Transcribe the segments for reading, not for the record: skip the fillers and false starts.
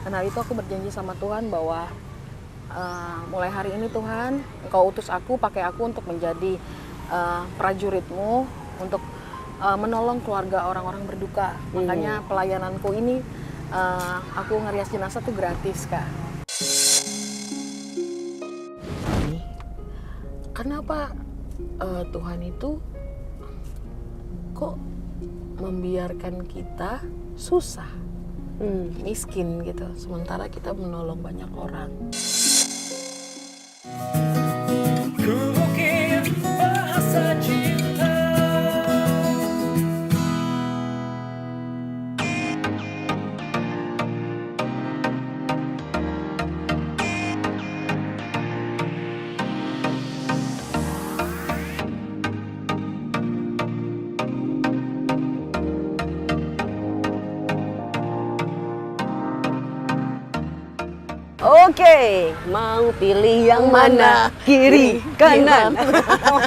Karena itu aku berjanji sama Tuhan bahwa mulai hari ini Tuhan, Engkau utus aku, pakai aku untuk menjadi prajuritmu, untuk menolong keluarga orang-orang berduka. Makanya pelayananku ini, aku ngerias jenazah tuh gratis, Kak. Kenapa Tuhan itu kok membiarkan kita susah, miskin gitu, sementara kita menolong banyak orang. Mungkin bahasa cinta. Oke, mau pilih yang mana? Kiri, kanan.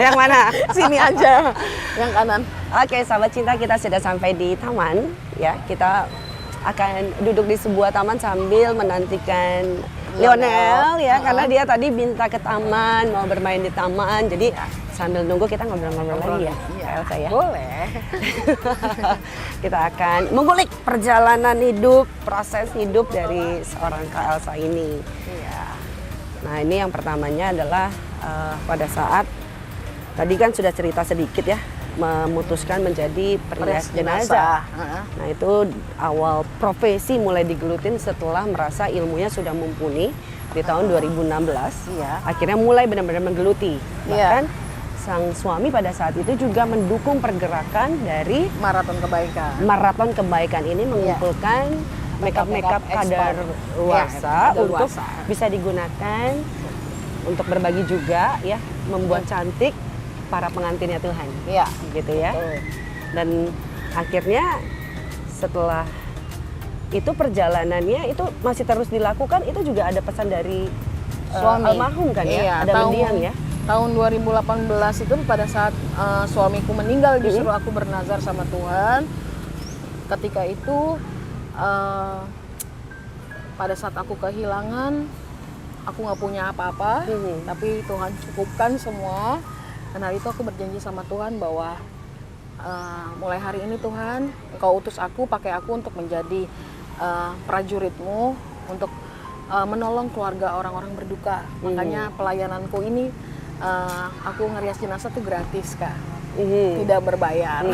Yang mana? Sini aja, yang kanan. Oke, sahabat cinta, kita sudah sampai di taman. Ya, kita akan duduk di sebuah taman sambil menantikan Lionel ya, karena dia tadi minta ke taman, mau bermain di taman. Jadi sambil nunggu kita ngobrol-ngobrol lagi ya, Kak Elsa ya. Boleh. Kita akan mengulik perjalanan hidup, proses hidup dari seorang Kak Elsa ini. Iya. Nah, ini yang pertamanya adalah pada saat tadi kan sudah cerita sedikit ya, memutuskan menjadi perias jenazah. Nah, itu awal profesi mulai digelutin setelah merasa ilmunya sudah mumpuni di tahun 2016. Iya. Akhirnya mulai benar-benar menggeluti. Iya. Bahkan sang suami pada saat itu juga mendukung pergerakan dari Maraton Kebaikan. Maraton Kebaikan ini mengumpulkan makeup kadar luarsa kadar untuk luarsa. bisa digunakan untuk berbagi juga ya, membuat cantik para pengantinnya Tuhan. Iya. Gitu ya. Dan akhirnya setelah itu perjalanannya itu masih terus dilakukan, itu juga ada pesan dari Suami. almarhum kan ya, Iya, ada mendiang ya. Tahun 2018 itu pada saat suamiku meninggal, justru aku bernazar sama Tuhan. Ketika itu pada saat aku kehilangan, aku nggak punya apa-apa, tapi Tuhan cukupkan semua. Karena itu aku berjanji sama Tuhan bahwa mulai hari ini Tuhan, Engkau utus aku, pakai aku untuk menjadi prajuritmu, untuk menolong keluarga orang-orang berduka. Makanya pelayananku ini, aku ngerias jenazah tuh gratis, Kak. Tidak berbayar.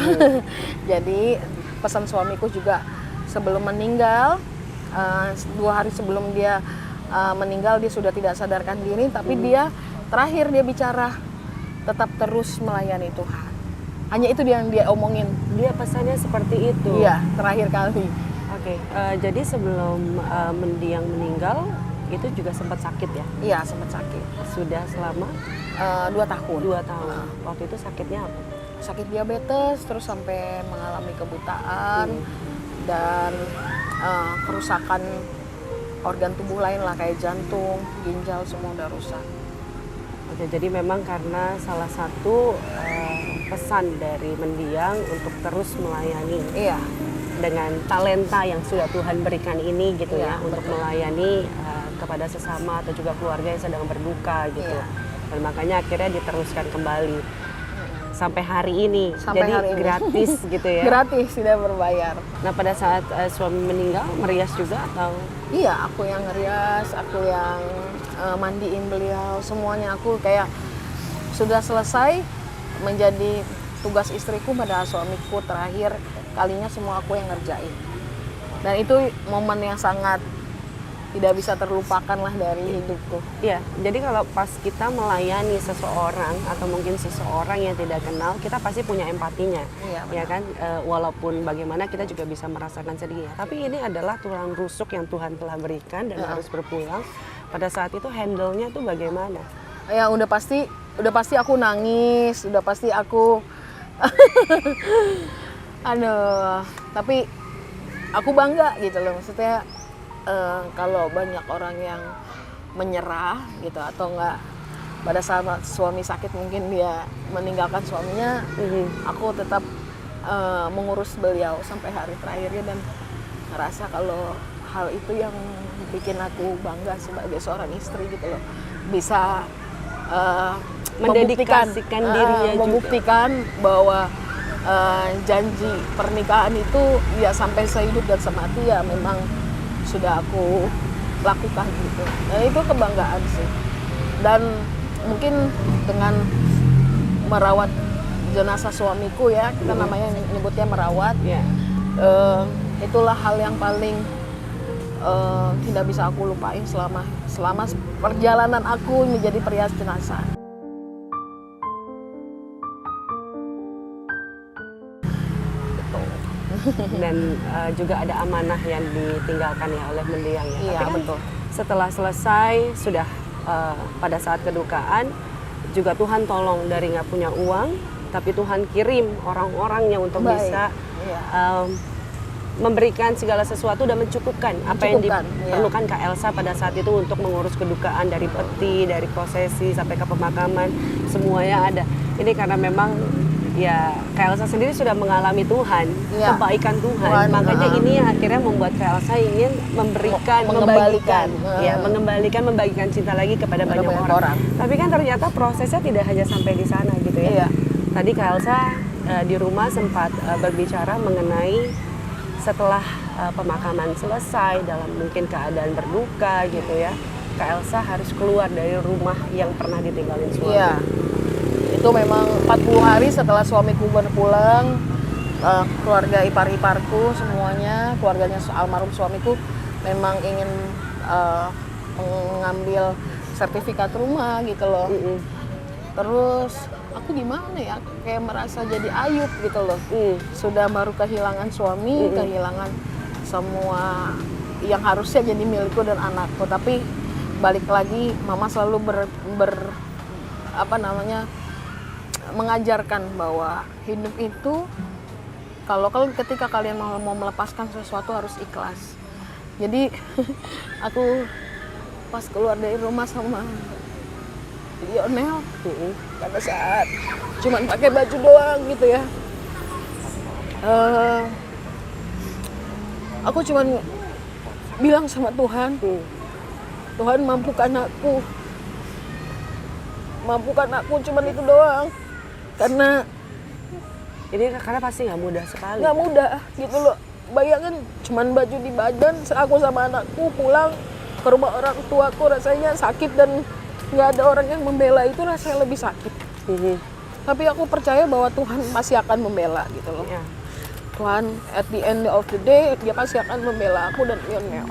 Jadi pesan suamiku juga sebelum meninggal, 2 hari sebelum dia meninggal, dia sudah tidak sadarkan diri, tapi dia terakhir dia bicara, tetap terus melayani Tuhan. Hanya itu yang dia omongin. Dia pesannya seperti itu. Iya, terakhir kali. Oke, jadi sebelum mendiang meninggal itu juga sempat sakit ya? Iya, sempat sakit. Sudah selama 2 tahun. 2 tahun. Waktu itu sakitnya apa? Sakit diabetes, terus sampai mengalami kebutaan dan kerusakan organ tubuh lain lah, kayak jantung, ginjal, semua udah rusak. Oke, jadi memang karena salah satu pesan dari mendiang untuk terus melayani. Iya. Dengan talenta yang sudah Tuhan berikan ini gitu Iya, ya, untuk betul. melayani kepada sesama atau juga keluarga yang sedang berduka gitu. Iya. Dan makanya akhirnya diteruskan kembali sampai hari ini. Sampai jadi hari ini. gratis gitu ya. Gratis, tidak berbayar. Nah, pada saat suami meninggal merias juga atau? Iya, aku yang ngerias, aku yang mandiin beliau, semuanya aku kayak sudah selesai menjadi tugas istriku pada suamiku terakhir kalinya, semua aku yang ngerjain. Dan itu momen yang sangat tidak bisa terlupakan lah dari hidupku. Iya, jadi kalau pas kita melayani seseorang atau mungkin seseorang yang tidak kenal, kita pasti punya empatinya, Iya, ya benar. kan? Walaupun bagaimana kita juga bisa merasakan sedih. Tapi ini adalah tulang rusuk yang Tuhan telah berikan dan harus berpulang. Pada saat itu handle-nya tuh bagaimana? Ya udah pasti aku nangis, udah pasti aku aduh, tapi aku bangga gitu loh, maksudnya kalau banyak orang yang menyerah gitu atau enggak pada saat suami sakit mungkin dia meninggalkan suaminya, aku tetap mengurus beliau sampai hari terakhirnya dan ngerasa kalau hal itu yang bikin aku bangga sebagai seorang istri gitu loh, bisa Mendedikasikan dirinya juga. membuktikan bahwa janji pernikahan itu ya sampai sehidup dan semati ya memang sudah aku lakukan gitu. Dan itu kebanggaan sih. Dan mungkin dengan merawat jenazah suamiku ya, kita namanya nyebutnya merawat. Ya. Itulah hal yang paling tidak bisa aku lupain selama perjalanan aku menjadi perias jenazah. Dan juga ada amanah yang ditinggalkan ya oleh mendiang ya. Iya, Tapi kan betul. setelah selesai sudah pada saat kedukaan juga Tuhan tolong dari nggak punya uang, tapi Tuhan kirim orang-orangnya untuk Baik. bisa Iya. memberikan segala sesuatu dan mencukupkan apa yang Mencukupkan, diperlukan Kak Elsa pada saat itu untuk mengurus kedukaan dari peti, dari prosesi sampai ke pemakaman, semuanya ada. Ini karena memang ya Kak Elsa sendiri sudah mengalami Tuhan, Iya. kebaikan Tuhan. Tuhan, Makanya ini yang akhirnya membuat Kak Elsa ingin memberikan, Mengembalikan. membagikan, membagikan cinta lagi kepada banyak banyak orang. orang. Tapi kan ternyata prosesnya tidak hanya sampai di sana gitu ya. Iya. Tadi Kak Elsa di rumah sempat berbicara mengenai setelah pemakaman selesai dalam mungkin keadaan berduka gitu ya, Kak Elsa harus keluar dari rumah yang pernah ditinggalin suami. Iya. Itu memang 40 hari setelah suamiku berpulang, keluarga ipar-iparku semuanya, keluarganya almarhum suamiku memang ingin mengambil sertifikat rumah gitu loh. Terus aku gimana ya, kayak merasa jadi ayub gitu loh. Sudah baru kehilangan suami, kehilangan semua yang harusnya jadi milikku dan anakku. Tapi balik lagi, mama selalu mengajarkan bahwa hidup itu kalau ketika kalian mau melepaskan sesuatu harus ikhlas. Jadi aku pas keluar dari rumah sama Lionel, pada saat cuman pakai baju doang gitu ya, aku cuman bilang sama Tuhan, Tuhan mampukan aku cuman itu doang. Karena Karena pasti nggak mudah sekali. nggak mudah gitu loh. Bayangin cuman baju di badan, aku sama anakku pulang ke rumah orang tuaku rasanya sakit dan nggak ada orang yang membela, itu rasanya lebih sakit. Tapi aku percaya bahwa Tuhan pasti akan membela gitu loh. Ya. Tuhan at the end of the day dia pasti akan membela aku dan Lionel.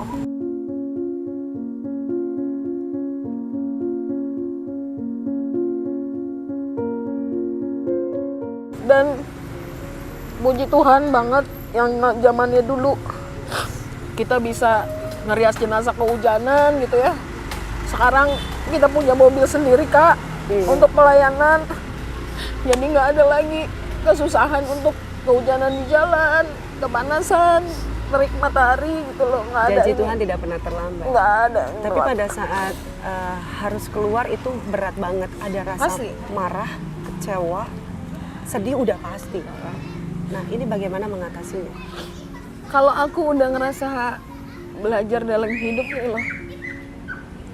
Dan puji Tuhan banget yang zamannya dulu kita bisa ngerias jenazah kehujanan gitu ya. Sekarang kita punya mobil sendiri Kak untuk pelayanan. Jadi nggak ada lagi kesusahan untuk kehujanan di jalan, kepanasan, terik matahari gitu loh. Nggak ada. Janji ini. Tuhan tidak pernah terlambat. Nggak ada. Tapi pada saat harus keluar itu berat banget. Ada rasa Pasti. marah, kecewa, sedih udah pasti. Nah ini bagaimana mengatasinya? Kalau aku udah ngerasa belajar dalam hidup nih loh.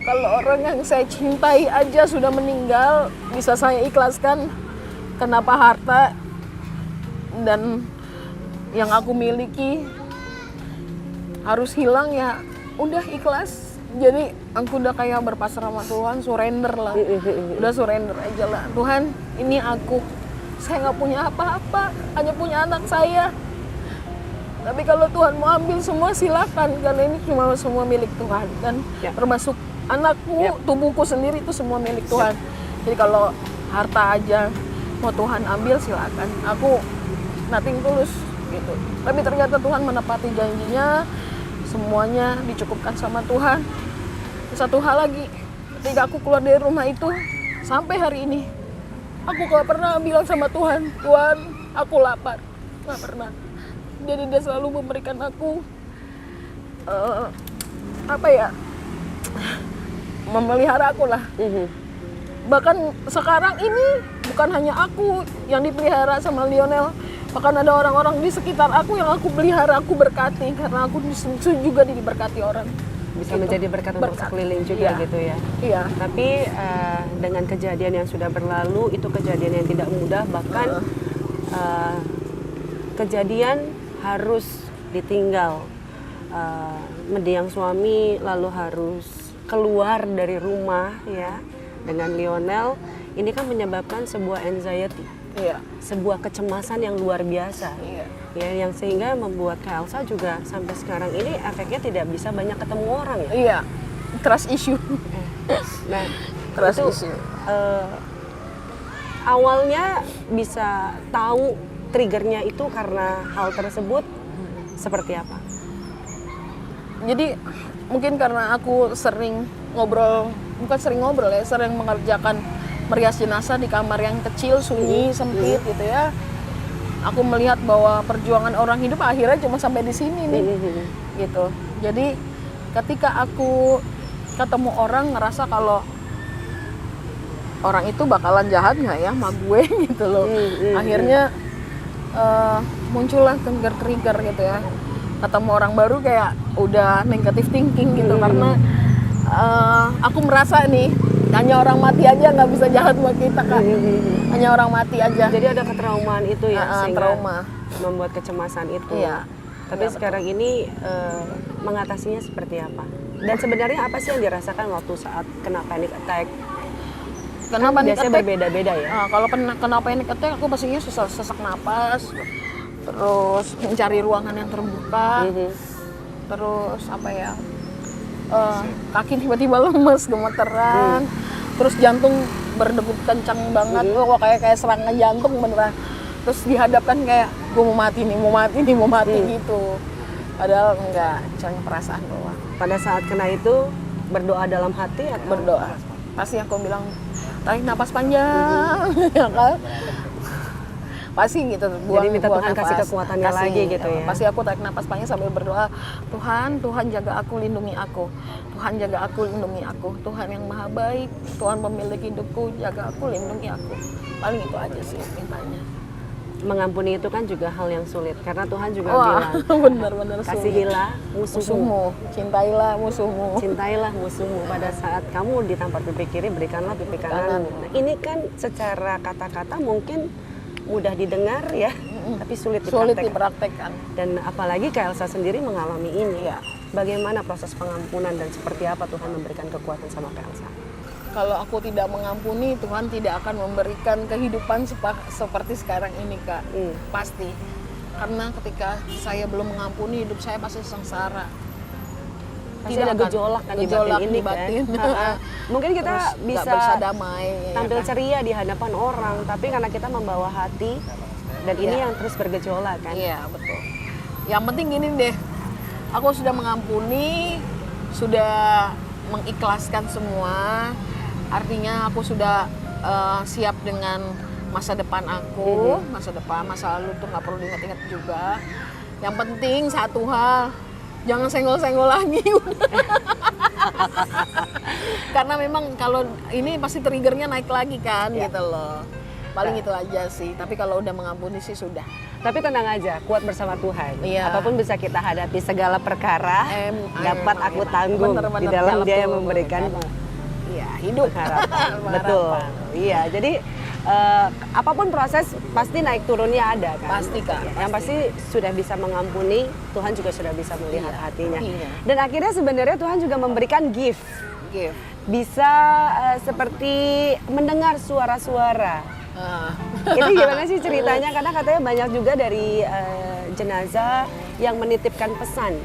Kalau orang yang saya cintai aja sudah meninggal, bisa saya ikhlaskan. Kenapa harta dan yang aku miliki harus hilang ya? Udah ikhlas. Jadi aku udah kayak berpasrah sama Tuhan, surrender lah. Udah surrender aja lah. Tuhan, ini aku. Saya nggak punya apa-apa, hanya punya anak saya. Tapi kalau Tuhan mau ambil semua silakan, karena ini cuma semua milik Tuhan dan termasuk anakku, tubuhku sendiri itu semua milik Tuhan. Jadi kalau harta aja mau Tuhan ambil silakan. Aku nothing tulus gitu. Tapi ternyata Tuhan menepati janjinya, semuanya dicukupkan sama Tuhan. Satu hal lagi, ketika aku keluar dari rumah itu sampai hari ini, aku gak pernah bilang sama Tuhan, Tuhan, aku lapar. Gak pernah. Jadi dia selalu memberikan aku memelihara aku lah. Bahkan sekarang ini bukan hanya aku yang dipelihara sama Lionel, Bahkan ada orang-orang di sekitar aku yang aku pelihara, aku berkati karena aku juga diberkati orang. Bisa Gitu. menjadi berkat untuk Berkat. sekeliling juga Iya. gitu ya. Iya. Tapi dengan kejadian yang sudah berlalu, itu kejadian yang tidak mudah, bahkan kejadian harus ditinggal. Mendiang suami lalu harus keluar dari rumah ya dengan Lionel, ini kan menyebabkan sebuah anxiety. Iya. Sebuah kecemasan yang luar biasa. Iya. Ya, yang sehingga membuat Kak Elsa juga sampai sekarang ini efeknya tidak bisa banyak ketemu orang ya. Iya. Trust issue. Nah, Trust itu issue. awalnya bisa tahu triggernya itu karena hal tersebut seperti apa? Jadi mungkin karena aku sering ngobrol, bukan sering ngobrol ya, sering mengerjakan merias jenazah di kamar yang kecil, sunyi, sempit gitu ya. Aku melihat bahwa perjuangan orang hidup akhirnya cuma sampai di sini nih, gitu. Jadi ketika aku ketemu orang ngerasa kalau orang itu bakalan jahat nggak ya sama gue gitu loh. Akhirnya muncullah trigger-trigger gitu ya. Ketemu orang baru kayak udah negative thinking gitu karena aku merasa nih hanya orang mati aja nggak bisa jahat buat kita Kak. Hanya orang mati aja. Jadi ada ketraumaan itu ya, sehingga trauma. membuat kecemasan itu. Iya. Tapi sekarang ini mengatasinya seperti apa? Dan sebenarnya apa sih yang dirasakan waktu saat kena panic attack? Kenapa panic Biasanya attack? berbeda-beda ya. Kalau kena panic attack aku pastinya sesak napas, terus mencari ruangan yang terbuka, terus apa ya, kaki tiba-tiba lemes, gemeteran, terus jantung berdegup kencang banget, kayak serangan jantung beneran. Terus dihadapkan kayak gue mau mati gitu. Padahal enggak, cuma perasaan doang. Pada saat kena itu berdoa dalam hati atau Berdoa. Pasti aku bilang tarik napas panjang, ya kan? Pasti gitu, Jadi minta Tuhan kasih nafas. kekuatannya lagi gitu ya. Pasti aku tarik napas panjang sambil berdoa, Tuhan jaga aku, lindungi aku. Tuhan jaga aku, lindungi aku. Tuhan yang maha baik, Tuhan pemilik hidupku, jaga aku, lindungi aku. Paling itu aja sih mintanya. mengampuni itu kan juga hal yang sulit karena Tuhan juga Wah, bilang benar-benar sulit. kasihilah musuhmu, Musuhmu, cintailah musuhmu. cintailah musuhmu. Pada saat kamu ditampar pipi kiri, berikanlah pipi kananmu. Nah, ini kan secara kata-kata mungkin mudah didengar ya, tapi sulit Dipraktekkan. Dan apalagi Kak Elsa sendiri mengalami ini. Iya. Bagaimana proses pengampunan dan seperti apa Tuhan memberikan kekuatan sama Kak Elsa? Kalau aku tidak mengampuni, Tuhan tidak akan memberikan kehidupan seperti sekarang ini, Kak. Pasti. Karena ketika saya belum mengampuni, hidup saya pasti sengsara. Pasti ada gejolak kan di batin ini kan. Mungkin kita Terus bisa nggak bisa damai. tampil ya kan? ceria di hadapan orang, tapi karena kita membawa hati dan ini yang terus bergejolak kan. Iya, betul. Yang penting gini deh, aku sudah mengampuni, sudah mengikhlaskan semua. Artinya aku sudah siap dengan masa depan aku, masa lalu tuh nggak perlu diingat-ingat juga. Yang penting satu hal, jangan senggol-senggol lagi. Karena memang kalau ini pasti triggernya naik lagi kan, gitu loh. Paling itu aja sih. Tapi kalau udah mengampuni sih sudah. Tapi tenang aja, kuat bersama Tuhan. Iya. Apapun bisa kita hadapi, segala perkara dapat aku tanggung Bener-bener di dalam dalam Dia yang tuh, memberikan Iya, hidup. harapan. Harapan. Betul. Iya, jadi apapun proses pasti naik turunnya ada kan. Pasti, Kak, Yang pasti sudah bisa mengampuni, Tuhan juga sudah bisa melihat hatinya. Iya. Dan akhirnya sebenarnya Tuhan juga memberikan gift. Gift. Bisa seperti mendengar suara-suara. Itu gimana sih ceritanya? Karena katanya banyak juga dari jenazah yang menitipkan pesan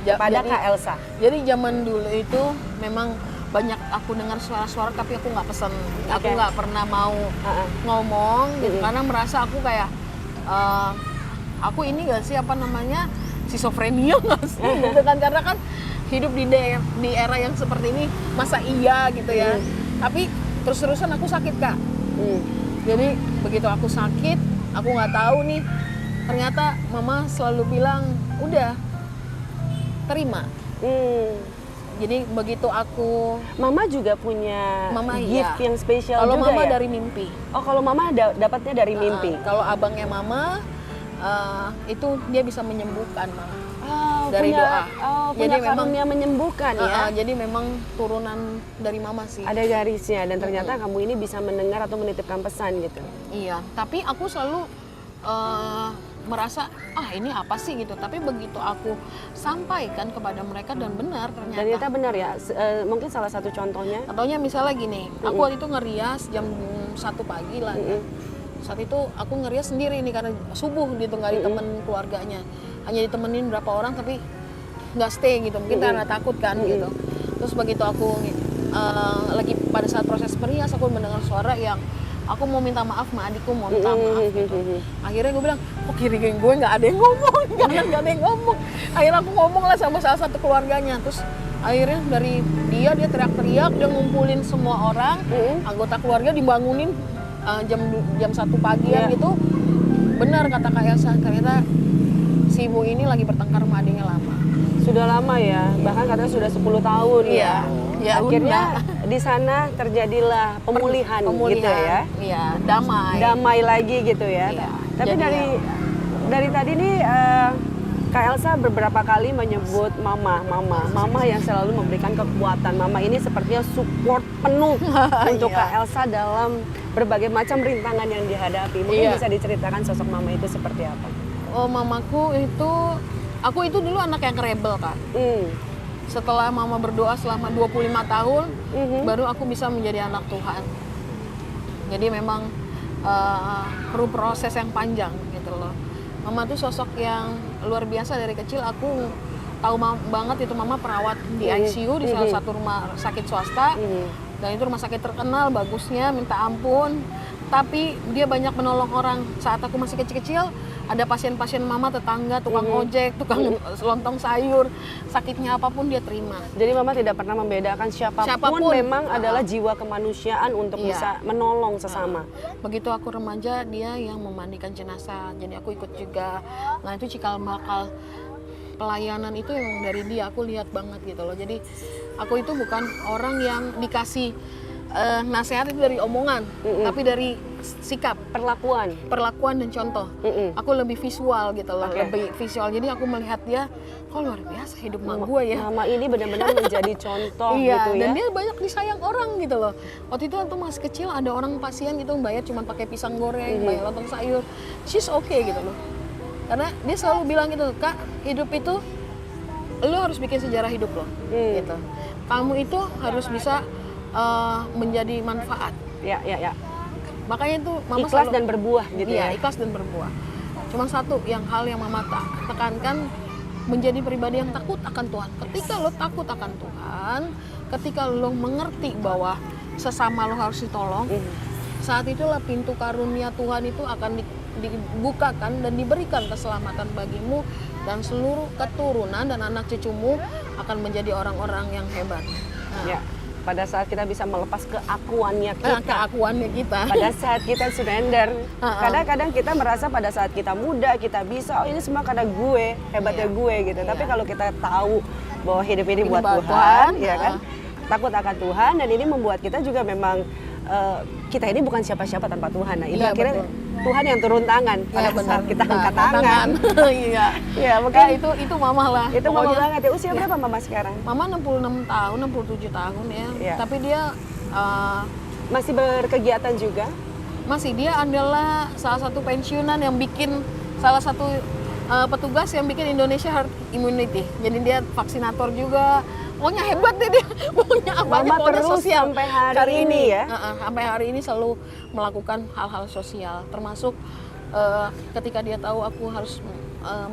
kepada Kak Elsa. Jadi zaman dulu itu memang banyak aku dengar suara-suara tapi aku nggak pesan, aku nggak pernah mau ngomong gitu karena merasa aku kayak aku ini nggak sih apa namanya schizophrenia nggak sih gitu kan, karena kan hidup di era yang seperti ini masa iya gitu ya. Tapi terus-terusan aku sakit, Kak. Jadi begitu aku sakit, aku nggak tahu nih, ternyata mama selalu bilang udah terima. Jadi begitu aku, Mama juga punya gift yang spesial kalau juga mama ya? dari mimpi. Oh, kalau Mama dapatnya dari mimpi. Kalau abangnya mama itu dia bisa menyembuhkan malah. punya, Dari doa. Punya Jadi memang karunia menyembuhkan ya. jadi memang turunan dari mama sih. Ada garisnya dan ternyata kamu ini bisa mendengar atau menitipkan pesan gitu. Iya, tapi aku selalu merasa ini apa sih gitu. Tapi begitu aku sampaikan kepada mereka dan benar ternyata. Dan ternyata benar ya. Mungkin salah satu contohnya. Contohnya misalnya gini, aku waktu itu ngerias jam 1 pagi lah. Ya. Saat itu aku ngerias sendiri nih karena subuh gitu, nggak ditemen keluarganya. Hanya ditemenin berapa orang tapi nggak stay gitu, mungkin karena takut kan gitu. Terus begitu aku lagi pada saat proses merias, aku mendengar suara yang aku mau minta maaf sama adikku, mau minta maaf gitu. Akhirnya gue bilang, kok kiri geng gue nggak ada yang ngomong, nggak ada yang ngomong. Akhirnya aku ngomong lah sama salah satu keluarganya. Terus akhirnya dari dia teriak-teriak, dia ngumpulin semua orang, anggota keluarga dibangunin jam 1 pagian gitu. Benar kata Kak Elsa, ternyata si ibu ini lagi bertengkar sama adiknya lama. Sudah lama ya, bahkan katanya sudah 10 tahun ya. Ya, akhirnya di sana terjadilah pemulihan gitu ya. Iya, damai. Damai lagi gitu ya. Iya. Tapi Jadi dari tadi nih Kak Elsa beberapa kali menyebut mama yang selalu memberikan kekuatan. Mama ini sepertinya support penuh untuk Kak Elsa dalam berbagai macam rintangan yang dihadapi. Mungkin bisa diceritakan sosok mama itu seperti apa? Oh, mamaku itu, aku itu dulu anak yang rebel Kak. Setelah mama berdoa selama 25 tahun, baru aku bisa menjadi anak Tuhan. Jadi memang perlu proses yang panjang gitu loh. Mama tuh sosok yang luar biasa dari kecil. Aku tahu banget itu mama perawat di ICU di salah satu rumah sakit swasta. Dan itu rumah sakit terkenal, bagusnya minta ampun. Tapi dia banyak menolong orang. Saat aku masih kecil-kecil, ada pasien-pasien mama, tetangga, tukang ojek, tukang lontong sayur, sakitnya apapun dia terima. Jadi mama tidak pernah membedakan siapapun memang adalah jiwa kemanusiaan untuk bisa menolong sesama. Begitu aku remaja, dia yang memandikan jenazah, jadi aku ikut juga. Nah itu cikal bakal pelayanan itu yang dari dia, aku lihat banget gitu loh. Jadi aku itu bukan orang yang dikasih nasihat itu dari omongan, tapi dari sikap, perlakuan dan contoh. Aku lebih visual gitu loh, lebih visual. Jadi aku melihat dia, kok luar biasa hidup mama gue ya. Mama ini benar-benar menjadi contoh gitu ya. Dan dia banyak disayang orang gitu loh. Waktu itu waktu masih kecil ada orang pasien gitu bayar cuma pakai pisang goreng, bayar lontong sayur, she's okay gitu loh. Karena dia selalu bilang gitu, Kak, hidup itu lo harus bikin sejarah hidup lo, gitu. Kamu itu harus bisa menjadi manfaat. Ya. Makanya itu mama ikhlas selalu, dan berbuah gitu ya. Ikhlas dan berbuah. Cuma satu hal yang mama tekankan, menjadi pribadi yang takut akan Tuhan. Ketika lo takut akan Tuhan, ketika lo mengerti bahwa sesama lo harus ditolong, saat itulah pintu karunia Tuhan itu akan dibukakan dan diberikan keselamatan bagimu dan seluruh keturunan dan anak cucumu akan menjadi orang-orang yang hebat. Ya. Pada saat kita bisa melepas keakuannya kita, pada saat kita surrender. Kadang-kadang kita merasa pada saat kita muda, kita bisa, oh ini semua karena gue, hebatnya gue gitu. Tapi kalau kita tahu bahwa hidup ini buat Tuhan, ya kan, takut akan Tuhan, dan ini membuat kita juga memang kita ini bukan siapa-siapa tanpa Tuhan. Nah itu akhirnya Tuhan yang turun tangan pada saat kita angkat tangan. Iya, makanya itu mama lah. Itu mama banget ya. Usia berapa mama sekarang? Mama 66 tahun, 67 tahun ya. Tapi dia masih berkegiatan juga? Masih, dia adalah salah satu pensiunan yang bikin, salah satu petugas yang bikin Indonesia Herd Immunity. Jadi dia vaksinator juga. Pokoknya hebat deh dia. Pokoknya apa aja, pokoknya sosial. Sampai hari ini ya? Sampai hari ini selalu melakukan hal-hal sosial. Termasuk ketika dia tahu aku harus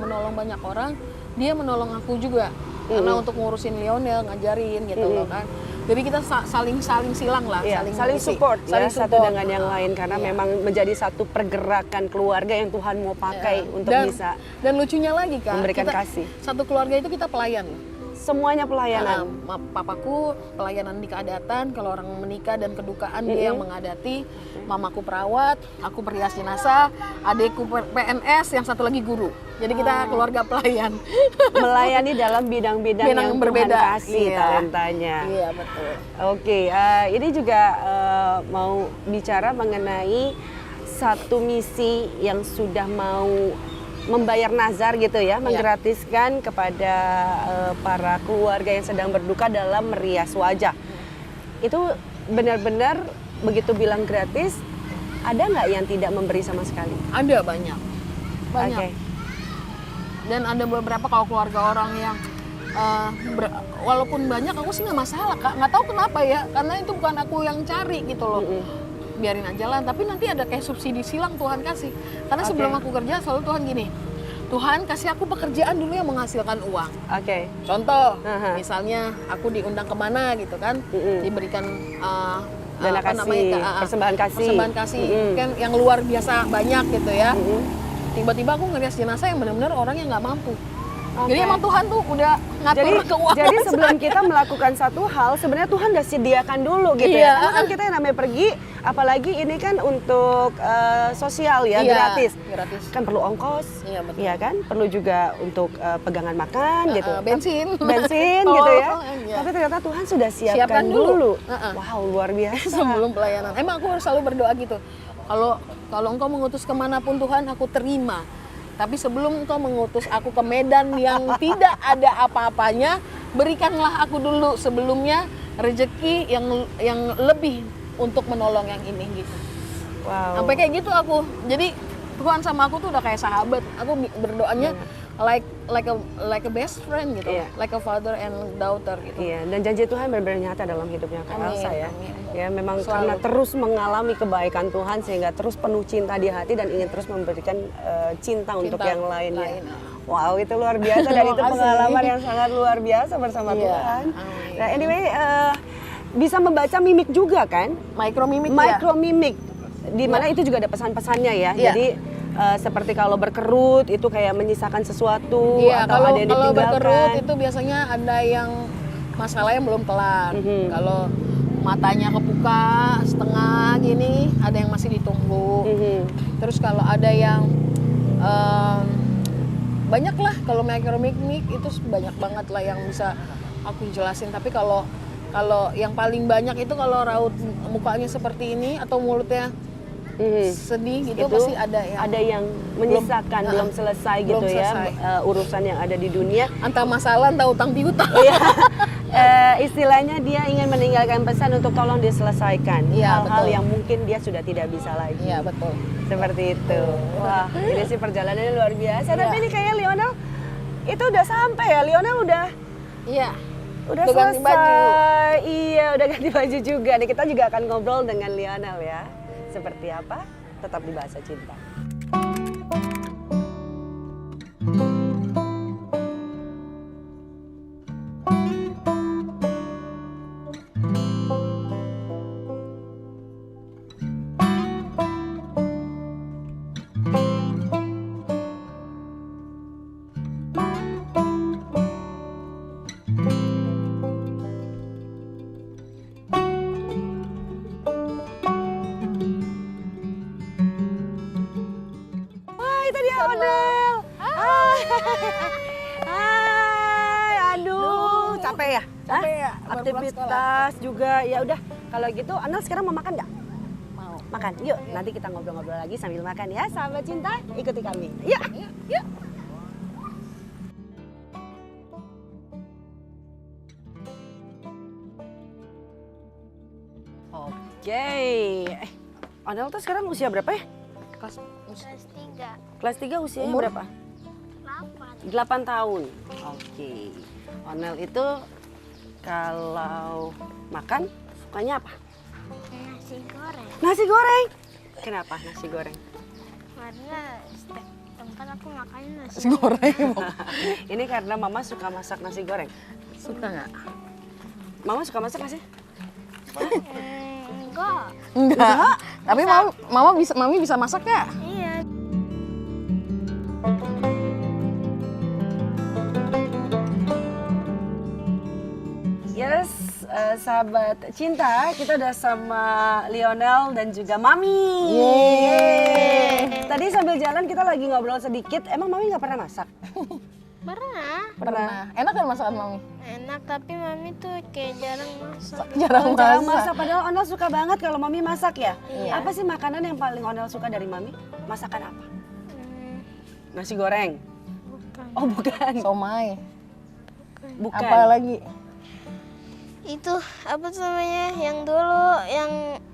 menolong banyak orang, dia menolong aku juga. Karena untuk ngurusin Lionel, ngajarin gitu loh kan. Jadi kita saling silang lah, saling support ya, satu dengan yang lain. Karena memang menjadi satu pergerakan keluarga yang Tuhan mau pakai untuk bisa. Dan lucunya lagi Kak, memberikan kasih. Satu keluarga itu kita pelayan. Semuanya pelayanan. Papaku pelayanan di keadatan, kalau orang menikah dan kedukaan dia yang mengadati. Mamaku perawat, aku perias jenazah, adekku PNS, yang satu lagi guru. Jadi kita keluarga pelayan. Melayani dalam bidang-bidang yang berbeda. Tuhan kasih talentanya. Iya, betul. Oke, ini juga mau bicara mengenai satu misi yang sudah mau membayar nazar gitu ya, menggratiskan kepada para keluarga yang sedang berduka dalam merias wajah. Itu benar-benar begitu bilang gratis, ada nggak yang tidak memberi sama sekali? Ada banyak. Oke. Dan ada beberapa kalau keluarga orang yang walaupun banyak aku sih nggak masalah Kak, nggak tahu kenapa ya, karena itu bukan aku yang cari gitu loh. Biarin aja lah, tapi nanti ada kayak subsidi silang Tuhan kasih. Karena sebelum aku kerja selalu Tuhan gini, Tuhan kasih aku pekerjaan dulu yang menghasilkan uang. Oke. Contoh, misalnya aku diundang kemana gitu kan, diberikan Dana kasih, persembahan kasih. Persembahan kasih, kan yang luar biasa banyak gitu ya. Tiba-tiba aku ngerias jenazah yang benar-benar orang yang nggak mampu. Jadi emang Tuhan tuh udah ngatur keuangan. Jadi sebelum kita melakukan satu hal, sebenarnya Tuhan udah sediakan dulu gitu ya. Karena kan kita yang namanya pergi, apalagi ini kan untuk sosial ya, gratis. Kan perlu ongkos, iya kan? Perlu juga untuk pegangan makan gitu. Bensin gitu ya. Tapi ternyata Tuhan sudah siapkan dulu. Wow, luar biasa. Sebelum pelayanan. Emang aku harus selalu berdoa gitu. Kalau engkau mengutus kemanapun Tuhan, aku terima. Tapi sebelum engkau mengutus aku ke medan yang tidak ada apa-apanya, berikanlah aku dulu sebelumnya rezeki yang lebih untuk menolong yang ini gitu. Wow. Sampai kayak gitu aku. Jadi Tuhan sama aku tuh udah kayak sahabat. Aku berdoanya like a best friend gitu, like a father and daughter gitu. Iya, dan janji Tuhan benar-benar nyata dalam hidupnya Kak Elsa ya. Amin. Ya memang Selalu. karena terus mengalami kebaikan Tuhan sehingga terus penuh cinta di hati dan ingin terus memberikan cinta untuk yang lainnya. Wow, itu luar biasa dan itu pengalaman yang sangat luar biasa bersama Tuhan. Nah, anyway, bisa membaca mimik juga kan? Micromimik. Di mana itu juga ada pesan-pesannya ya. Jadi seperti kalau berkerut itu kayak menyisakan sesuatu atau ada yang ditinggalkan. Kalau berkerut itu biasanya ada yang masalah yang belum kelar. Kalau matanya kebuka setengah gini, ada yang masih ditunggu. Terus kalau ada yang banyak lah, kalau micromimik itu banyak banget lah yang bisa aku jelasin. Tapi kalau yang paling banyak itu kalau raut mukanya seperti ini atau mulutnya sedih gitu, itu pasti ada yang menyisakan belum selesai gitu ya urusan yang ada di dunia, antara masalah entah utang piutang. Istilahnya dia ingin meninggalkan pesan untuk tolong diselesaikan hal-hal yang mungkin dia sudah tidak bisa lagi. Iya betul. Seperti itu. Wah, ini sih perjalanannya luar biasa. Tapi ini kayak Lionel itu udah sampai ya. Lionel udah selesai. Ganti baju. Iya, udah ganti baju juga. Nih kita juga akan ngobrol dengan Lionel ya. Seperti apa? Tetap di Bahasa Cinta. Capek ya? Aktivitas juga ya udah. Kalau gitu, Anel sekarang mau makan nggak? Mau. Makan. Yuk, nanti kita ngobrol-ngobrol lagi sambil makan ya, sahabat cinta. Ikuti kami. Yuk. Oke. Anel tuh sekarang usia berapa ya? Kelas 3. Kelas 3 usianya Umur? berapa? 8 tahun. Oke. Onel itu kalau makan sukanya apa? Nasi goreng. Nasi goreng. Kenapa nasi goreng? Karena setiap tempat aku makannya nasi goreng. Ini karena Mama suka masak nasi goreng. Suka nggak? Mama suka masak nggak sih? Enggak. Tapi Mami bisa masak ya? Iya. Yes, sahabat cinta, kita udah sama Lionel dan juga Mami. Yeay. Tadi sambil jalan kita lagi ngobrol sedikit. Emang Mami nggak pernah masak? Pernah. Enak kan masakan Mami? Enak, tapi Mami tuh kayak jarang masak. Jarang masak. Padahal Onel suka banget kalau Mami masak ya. Iya. Apa sih makanan yang paling Onel suka dari Mami? Masakan apa? Nasi goreng. Bukan. Oh bukan. Somai. Bukan. Apa lagi? Itu apa tuh namanya? Yang dulu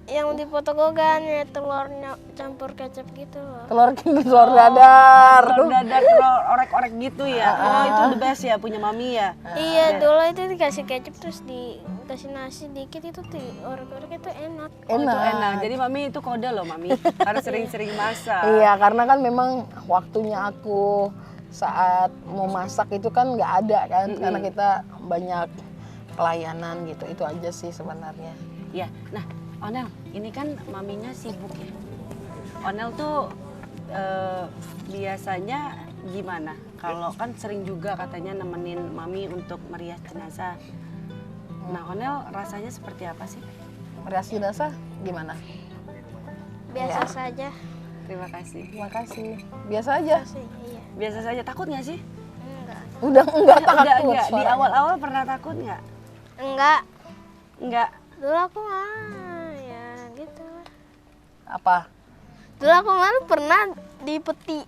yang di Potogogan ya telurnya campur kecap gitu loh. Telur dadar. Telur dadar, telur orek-orek gitu ya. Oh itu the best ya punya mami ya. Iya, dulu itu dikasih kecap terus dikasih nasi dikit itu orek-orek itu enak. Oh, itu enak. Jadi mami itu kode loh mami. Harus sering-sering masak. Iya, karena kan memang waktunya aku saat mau masak itu kan nggak ada kan, karena kita banyak pelayanan gitu. Itu aja sih sebenarnya. Ya, nah Onel, ini kan maminya sibuk ya. Onel tuh biasanya gimana? Kalau kan sering juga katanya nemenin mami untuk merias jenazah. Nah, Onel rasanya seperti apa sih? Merias jenazah gimana? Biasa Ya. saja. Terima kasih. Terima kasih. Biasa aja. Sih, iya. Biasa saja, takut nggak sih? Enggak. Udah enggak takut. Enggak. Di suaranya. awal-awal pernah takut nggak? Enggak. Enggak. Dulu aku ya gitu. Apa? Dulu aku malah pernah di peti.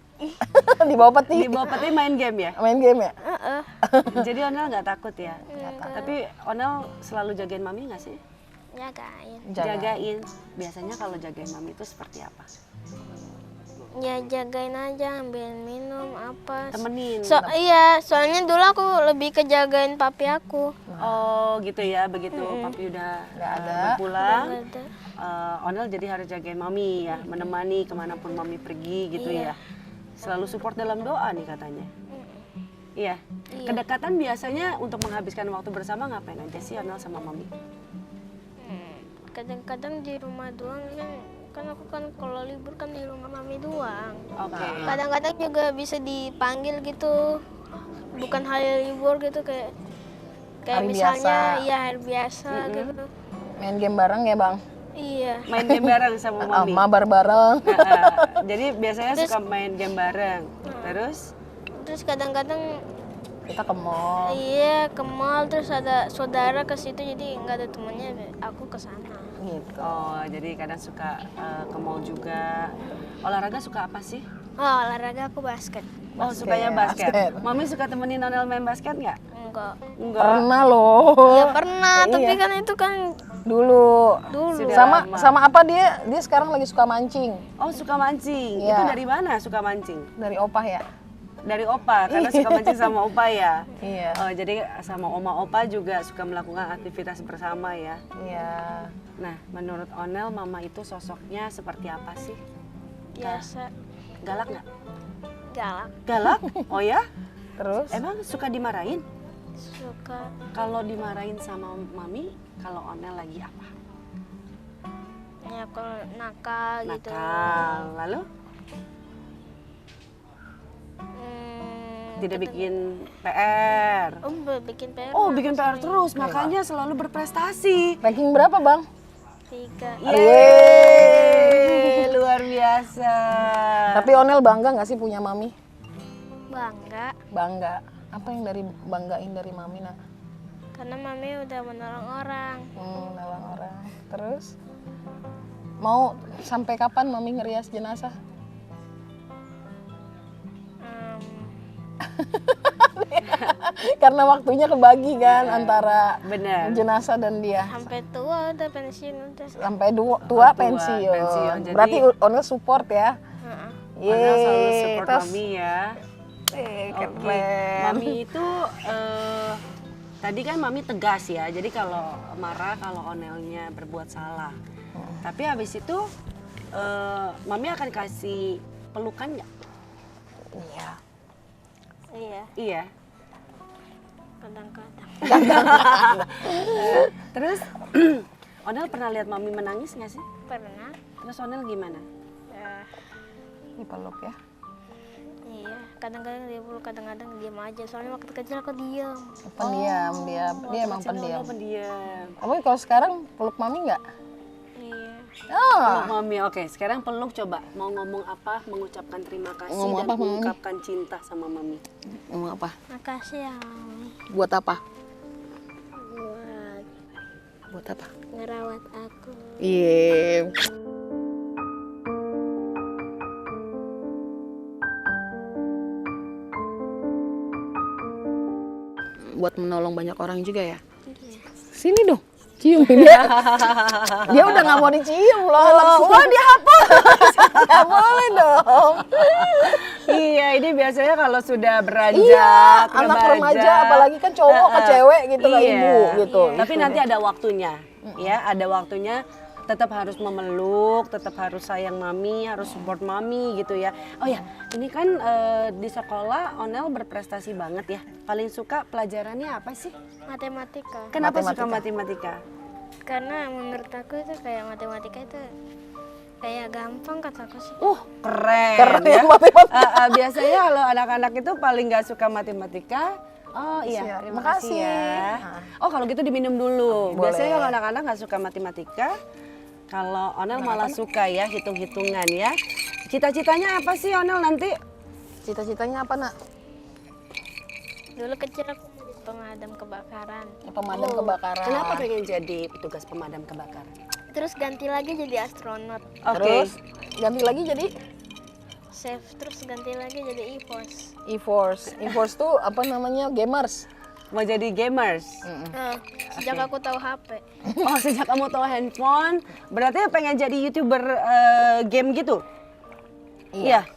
Di bawah peti. Di bawah peti main game ya? Main game ya? Heeh. Jadi Onel nggak takut ya? Enggak. Tapi Onel selalu jagain mami nggak sih? Jagain. Jagain. Biasanya kalau jagain mami itu seperti apa? Ya jagain aja, ambilin minum apa. Temenin. Iya, soalnya dulu aku lebih ke jagain papi aku. Oh gitu ya, begitu papi udah Nggak ada. berpulang, Nggak ada. Onel jadi harus jagain mami ya, menemani kemanapun mami pergi gitu ya. Selalu support dalam doa nih katanya. Iya. Kedekatan biasanya untuk menghabiskan waktu bersama ngapain aja sih Onel sama mami? Kadang-kadang di rumah doang kan aku kan kalau libur kan di rumah mami doang. Oke. Kadang-kadang juga bisa dipanggil gitu, bukan hari libur gitu kayak Hari misalnya biasa. iya hari biasa gitu. Main game bareng ya, Bang? Iya. Main game bareng sama mami. Mabar bareng. Jadi biasanya suka main game bareng. Terus? Terus kadang-kadang Kita ke mall. iya ke mall terus ada saudara ke situ jadi nggak ada temannya aku ke sana. Gitu. Oh, jadi kadang suka ke mall juga. Olahraga suka apa sih? Oh, olahraga aku basket. Oh, sukanya basket. basket. Mami suka temenin Onel main basket nggak? Enggak. Enggak. Pernah loh. Ya pernah, tapi kan itu kan Dulu. dulu. Sudah lama. Sama apa dia? Dia sekarang lagi suka mancing. Oh, suka mancing. Iya. Itu dari mana suka mancing? Dari opah ya? Dari opa, karena suka mancing sama opa ya? Iya. Oh, jadi sama oma opa juga suka melakukan aktivitas bersama ya? Iya. Nah, menurut Onel, mama itu sosoknya seperti apa sih? Biasa Galak nggak? galak, Galak? Oh ya? Terus? Emang suka dimarahin? suka Kalau dimarahin sama mami, kalau Onel lagi apa? ya kalau nakal gitu. Nakal. Lalu? Tidak bikin PR. Bikin PR. Oh, bikin PR terus, makanya selalu berprestasi. Ranking berapa, Bang? 3. Yeay, luar biasa. Tapi Onel bangga nggak sih punya mami? Bangga Bangga. Apa yang banggain dari mami, nak? karena mami udah menolong orang. Nolong orang. Terus? Mau sampai kapan mami ngerias jenazah? Karena waktunya kebagi kan antara Bener. jenazah dan dia. Sampai tua udah pensiun udah. Sampai tua tua, pensiun. pensiun. Jadi- Berarti Onel support ya? Heeh. Onel selalu support terus- mami ya. keren. Oke. Mami itu tadi kan mami tegas ya. Jadi kalau marah kalau Onelnya berbuat salah. Tapi habis itu mami akan kasih pelukan nggak? Iya. Iya, Iya. kadang-kadang. Terus Onel pernah lihat mami menangis nggak sih? Pernah. Terus Onel gimana? Ya, Dipeluk ya. iya, kadang-kadang dia peluk, kadang-kadang diam aja. Soalnya waktu kecil aku diam. Pendiam, dia emang Kecil pendiam. Onel pendiam. Tapi kalau sekarang peluk mami nggak? Iya. Oh, Peluk mami, oke. Sekarang peluk coba. Mau ngomong apa? Mengucapkan terima kasih Ngomong dan apa, Mami? mengungkapkan cinta sama mami. ngomong apa? Makasih ya, Mami. Buat apa? Buat Buat apa? ngerawat aku. Iya. buat menolong banyak orang juga ya. Sini dong, cium dia. Dia udah nggak mau dicium loh. Oh, dia hapus. Nggak boleh dong. Iya, ini biasanya kalau sudah beranjak, Iya, anak remaja, apalagi kan cowok ke cewek gitu, ke ibu gitu. Tapi nanti ada waktunya, ya, ada waktunya. Tetap harus memeluk, tetap harus sayang mami, harus support mami gitu ya. Oh ya, ini kan di sekolah Onel berprestasi banget ya. Paling suka pelajarannya apa sih? Matematika. Kenapa suka matematika? Karena menurut aku itu kayak matematika itu kayak gampang kataku sih. Keren, Keren ya. ya matematika. Biasanya kalau anak-anak itu paling nggak suka matematika. Oh iya, terima kasih ya. Oh kalau gitu diminum dulu. Boleh. Biasanya kalau anak-anak nggak suka matematika, kalau Onel malah suka ya hitung-hitungan ya. Cita-citanya apa sih Onel nanti? Cita-citanya apa, Nak? Dulu kecil aku jadi pemadam kebakaran. Pemadam kebakaran. Kenapa pengen jadi petugas pemadam kebakaran? Terus ganti lagi jadi astronot. Oke. Terus ganti lagi jadi Chef, terus ganti lagi jadi e-force. e-force. E-force tuh apa namanya? Gamers. Mau jadi gamers? Sejak aku tahu HP. Oh sejak kamu tahu handphone, berarti pengen jadi YouTuber game gitu? Iya.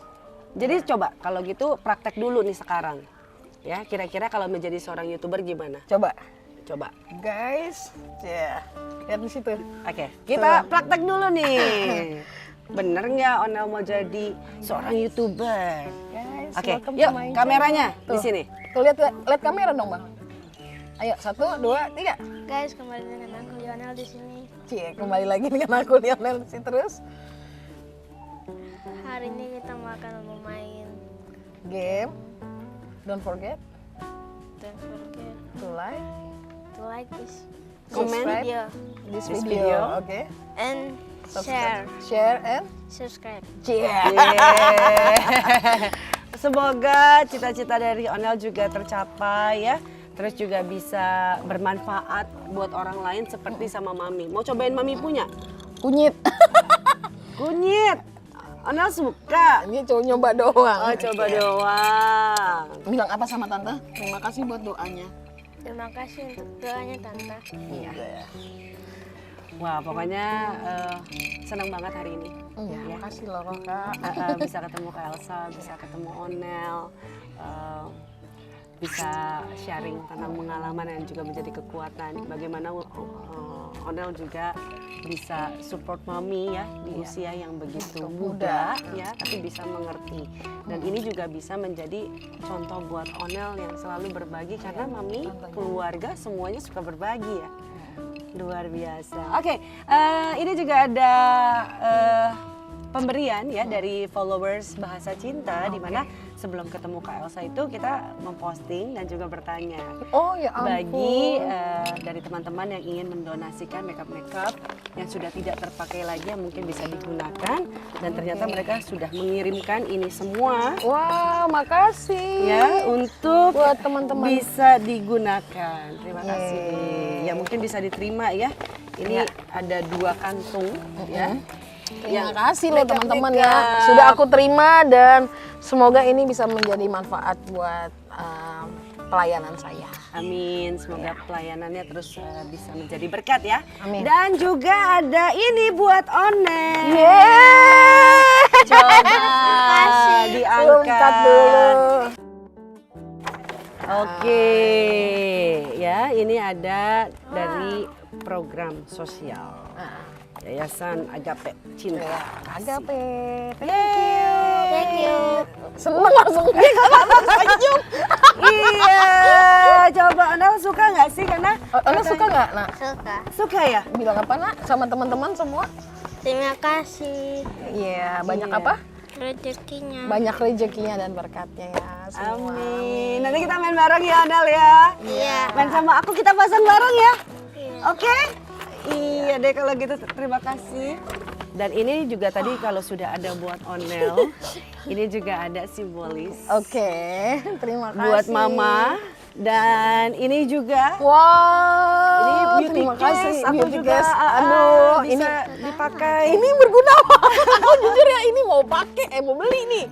Jadi coba kalau gitu praktek dulu nih sekarang. Ya, kira-kira kalau menjadi seorang YouTuber gimana? Coba. Coba. Guys, ya. Lihat di situ. Oke, kita praktek dulu nih. Bener nggak Onel mau jadi seorang YouTuber? Guys, Oke, welcome yuk to my kameranya channel. di sini. Tuh lihat kamera dong, Bang. Ayo, 1, 2, 3. Guys, kembali dengan aku Lionel di sini. Cie, kembali lagi dengan aku Lionel sih terus. Hari ini kita akan bermain Game. Don't forget Don't forget to like this Comment. video this This video. video. Oke. and share, Share and subscribe. cie. Semoga cita-cita dari Onel juga tercapai ya. Terus juga bisa bermanfaat buat orang lain seperti sama Mami. Mau cobain Mami punya? Kunyit. Kunyit. Onel suka. Ini cuma nyoba doang. Oh, coba doang. Bilang apa sama Tante? Terima kasih buat doanya. Terima kasih untuk doanya Tante. Iya. Wah, pokoknya senang banget hari ini. Iya, makasih loh Kak. Bisa ketemu Kak Elsa, bisa ketemu Onel, bisa sharing tentang pengalaman yang juga menjadi kekuatan. Bagaimana Onel juga bisa support Mami ya di usia yang begitu muda ya, tapi bisa mengerti. Dan ini juga bisa menjadi contoh buat Onel yang selalu berbagi karena Mami, keluarga semuanya suka berbagi ya. Luar biasa. Oke, ini juga ada pemberian ya dari followers Bahasa Cinta, di mana sebelum ketemu Kak Elsa itu kita memposting dan juga bertanya Oh ya ampun. bagi dari teman-teman yang ingin mendonasikan makeup yang sudah tidak terpakai lagi yang mungkin bisa digunakan, dan ternyata mereka sudah mengirimkan ini semua Wow, makasih. ya untuk buat teman-teman. bisa digunakan. Terima kasih. Ya mungkin bisa diterima ya. Ini ada 2 kantung ya. Terima kasih loh teman-teman ya. makeup. Sudah aku terima dan semoga ini bisa menjadi manfaat buat pelayanan saya. Amin, semoga pelayanannya terus bisa menjadi berkat ya. Amin. Dan juga ada ini buat Onel. Yeay. Coba Angkat diangkat dulu. Oke, ya ini ada dari program sosial Yayasan Agape Cinta. Agape. Thank you. Seneng langsung senyum. Iya, coba Onel suka nggak sih karena Anda suka nggak, Nak? Suka. suka ya? Bilang apa, Nak? Sama teman-teman semua? Terima kasih. Iya, banyak Iya. apa? Rezekinya. Banyak rezekinya dan berkatnya ya semua. Amin. Nanti kita main bareng ya Onel ya. Iya. Main sama aku, kita pasang bareng ya. Iya. Oke? Iya deh kalau gitu, terima kasih. Dan ini juga tadi kalau sudah ada buat Onel, ini juga ada simbolis Oke, terima kasih. buat Mama. Dan ini juga Wow, ini beauty terima case, kasih. aku Beauty juga case. Aduh, bisa dipakai. ini berguna. Aku jujur ya ini mau pakai, mau beli nih.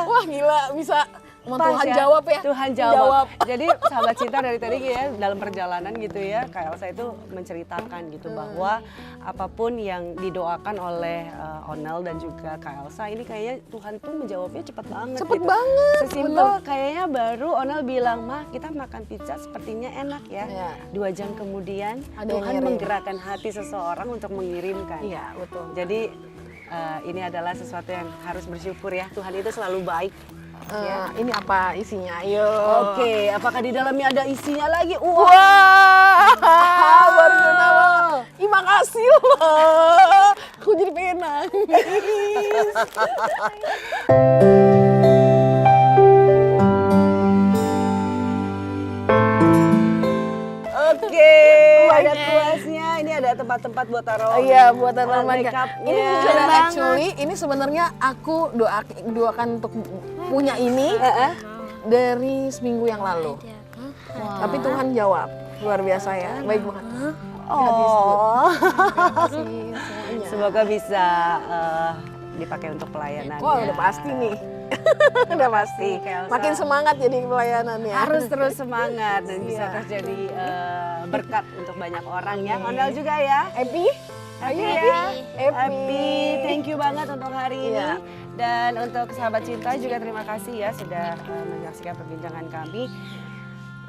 Wah gila, bisa Emang Pas Tuhan ya, jawab ya. Tuhan jawab. Jadi sahabat cinta dari tadi ya dalam perjalanan gitu ya, Kak Elsa itu menceritakan gitu bahwa apapun yang didoakan oleh Onel dan juga Kak Elsa ini kayaknya Tuhan tuh menjawabnya cepat banget. Cepet gitu. banget, Sesimpel kayaknya baru Onel bilang, "Mah, kita makan pizza sepertinya enak ya." Iya. 2 jam kemudian Ada yang Tuhan ngirim. menggerakkan hati seseorang untuk mengirimkan. Iya, betul. Jadi ini adalah sesuatu yang harus bersyukur ya. Tuhan itu selalu baik. Ini apa isinya? Ayo. Oke, apakah di dalamnya ada isinya lagi? Wah, baru tahu. Ih, makasih loh. Aku jadi pengen nangis. Oke, ada kuasnya. Ini ada tempat-tempat buat taruh. Iya, buat tanaman. makeupnya. Ini juga actually, ini sebenarnya aku doakan untuk punya ini dari seminggu yang lalu. Tapi Tuhan jawab, luar biasa ya, baik banget. Oh, Terima kasih semuanya. semoga bisa dipakai untuk pelayanan. Wah, udah pasti nih. Udah pasti. Kak Elsa. Makin semangat jadi pelayanannya. Harus terus semangat dan bisa Iya. terjadi berkat untuk banyak orang ya. Onel juga ya. Happy? Happy Ayo, ya. Happy. Happy. Thank you banget untuk hari ini. Iya. Dan untuk sahabat cinta juga terima kasih ya sudah menyaksikan perbincangan kami.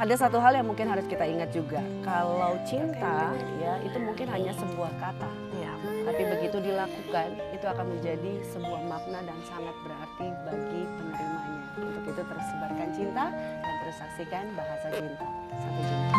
Ada satu hal yang mungkin harus kita ingat juga. Kalau cinta ya itu mungkin hanya sebuah kata. Iya. Tapi begitu dilakukan itu akan menjadi sebuah makna dan sangat berarti bagi penerimanya. Untuk itu terus sebarkan cinta dan terus saksikan Bahasa Cinta. Sampai jumpa.